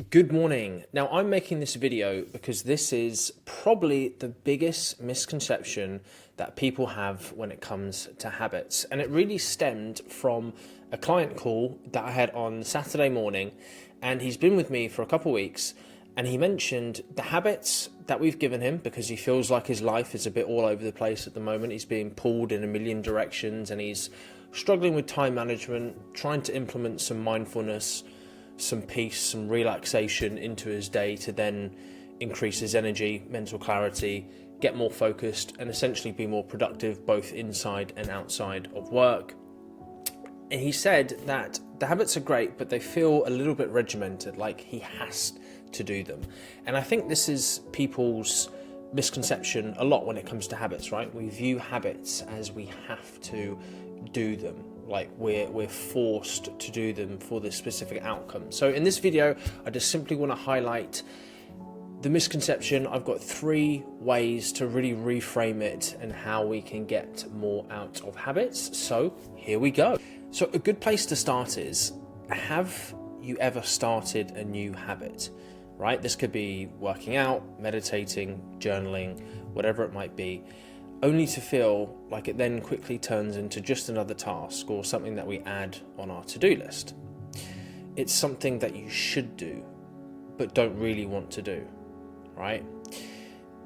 Good morning. Now, I'm making this video because this is probably the biggest misconception that people have when it comes to habits. And it really stemmed from a client call that I had on Saturday morning. And he's been with me for a couple of weeks. And he mentioned the habits that we've given him because he feels like his life is a bit all over the place at the moment. He's being pulled in a million directions and he's struggling with time management, trying to implement some mindfulness, some peace, some relaxation into his day to then increase his energy, mental clarity, get more focused, and essentially be more productive both inside and outside of work. And he said that the habits are great, but they feel a little bit regimented, like he has to do them. And I think this is people's misconception a lot when it comes to habits, right? We view habits as we have to do them, like we're forced to do them for this specific outcome. So in this video, I just simply want to highlight the misconception. I've got 3 ways to really reframe it and how we can get more out of habits. So here we go. So a good place to start is, have you ever started a new habit, right? This could be working out, meditating, journaling, whatever it might be, only to feel like it then quickly turns into just another task or something that we add on our to-do list. It's something that you should do, but don't really want to do, right?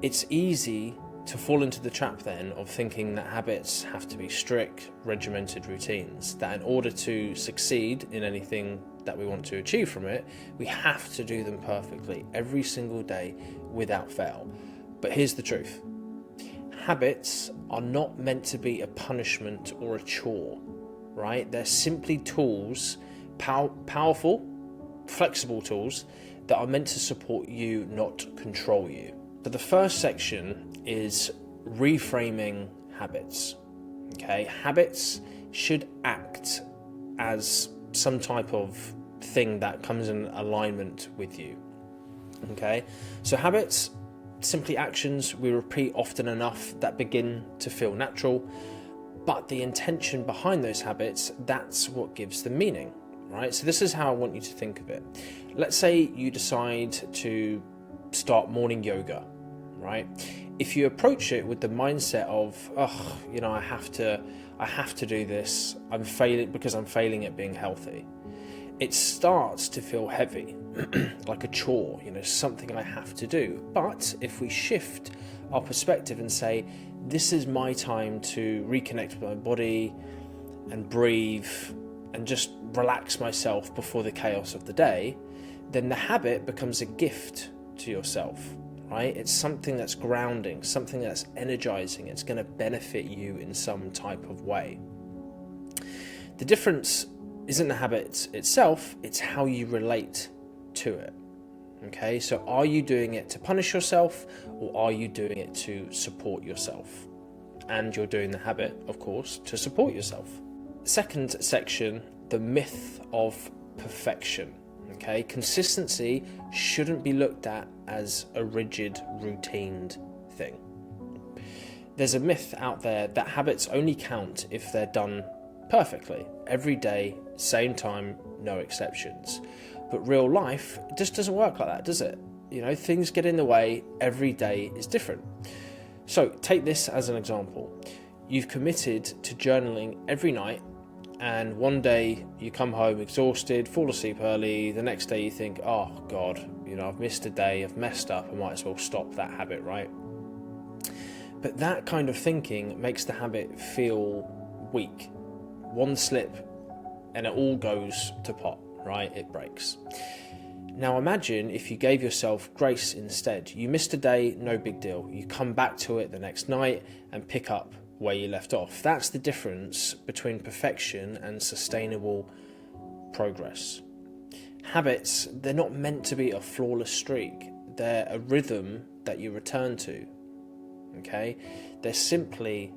It's easy to fall into the trap then of thinking that habits have to be strict, regimented routines, that in order to succeed in anything that we want to achieve from it, we have to do them perfectly every single day without fail. But here's the truth. Habits are not meant to be a punishment or a chore, right? They're simply tools, powerful, flexible tools that are meant to support you, not control you. So the first section is reframing habits. Okay, habits should act as some type of thing that comes in alignment with you. Okay, so habits, simply actions we repeat often enough that begin to feel natural, but the intention behind those habits, that's what gives them meaning, right? So this is how I want you to think of it. Let's say you decide to start morning yoga, right? If you approach it with the mindset of, oh, I have to do this, I'm failing at being healthy, it starts to feel heavy, like a chore, something I have to do. But if we shift our perspective and say, this is my time to reconnect with my body and breathe and just relax myself before the chaos of the day, then the habit becomes a gift to yourself, right? It's something that's grounding, something that's energizing. It's going to benefit you in some type of way. The difference isn't the habit itself, it's how you relate to it. Okay, so are you doing it to punish yourself, or are you doing it to support yourself? And you're doing the habit, of course, to support yourself. Second section, the myth of perfection. Okay, consistency shouldn't be looked at as a rigid, routined thing. There's a myth out there that habits only count if they're done perfectly, every day, same time, no exceptions. But real life just doesn't work like that, does it? Things get in the way, every day is different. So take this as an example. You've committed to journaling every night, and one day you come home exhausted, fall asleep early, the next day you think, oh God, I've missed a day, I've messed up, I might as well stop that habit, right? But that kind of thinking makes the habit feel weak. One slip and it all goes to pot, right? It breaks. Now imagine if you gave yourself grace instead. You missed a day, no big deal. You come back to it the next night and pick up where you left off. That's the difference between perfection and sustainable progress. Habits, they're not meant to be a flawless streak. They're a rhythm that you return to. Okay? They're simply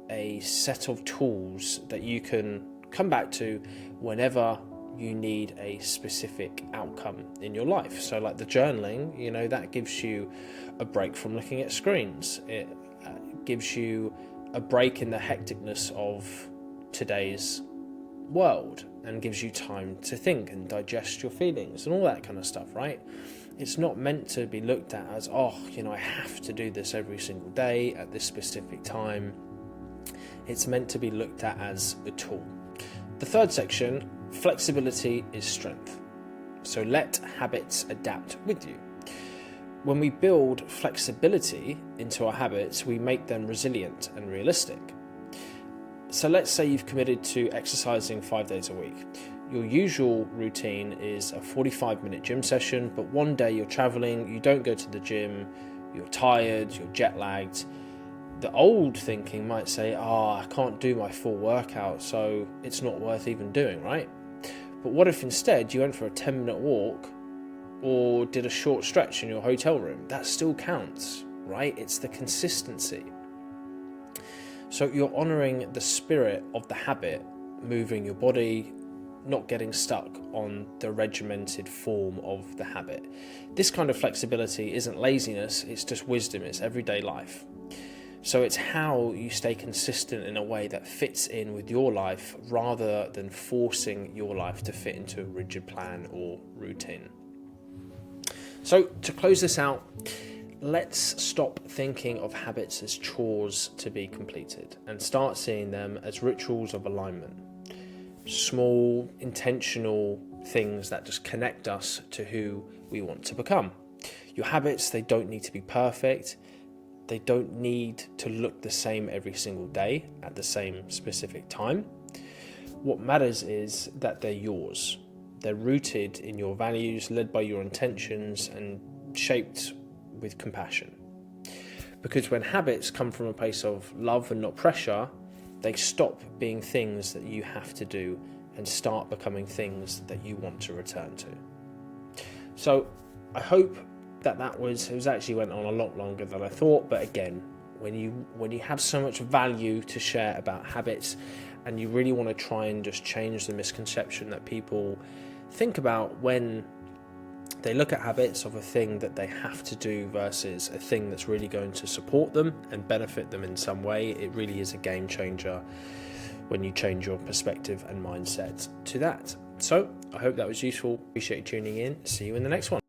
a set of tools that you can come back to whenever you need a specific outcome in your life. So like the journaling, that gives you a break from looking at screens. It gives you a break in the hecticness of today's world. and gives you time to think and digest your feelings and all that kind of stuff, right? It's not meant to be looked at as, oh, I have to do this every single day at this specific time. It's meant to be looked at as a tool. The third section, flexibility is strength. So let habits adapt with you. When we build flexibility into our habits, we make them resilient and realistic. So let's say you've committed to exercising 5 days a week. Your usual routine is a 45-minute gym session, but one day you're traveling, you don't go to the gym, you're tired, you're jet lagged. The old thinking might say, I can't do my full workout, so it's not worth even doing, right? But what if instead you went for a 10-minute walk or did a short stretch in your hotel room? That still counts, right? It's the consistency. So you're honouring the spirit of the habit, moving your body, not getting stuck on the regimented form of the habit. This kind of flexibility isn't laziness, it's just wisdom, it's everyday life. So it's how you stay consistent in a way that fits in with your life rather than forcing your life to fit into a rigid plan or routine. So to close this out, let's stop thinking of habits as chores to be completed and start seeing them as rituals of alignment. Small, intentional things that just connect us to who we want to become. Your habits, they don't need to be perfect. They don't need to look the same every single day at the same specific time. What matters is that they're yours. They're rooted in your values, led by your intentions, and shaped with compassion. Because when habits come from a place of love and not pressure, they stop being things that you have to do and start becoming things that you want to return to. So I hope it actually went on a lot longer than I thought, but again, when you have so much value to share about habits and you really want to try and just change the misconception that people think about when they look at habits of a thing that they have to do versus a thing that's really going to support them and benefit them in some way, it really is a game changer when you change your perspective and mindset to that. So I hope that was useful. Appreciate you tuning in. See you in the next one.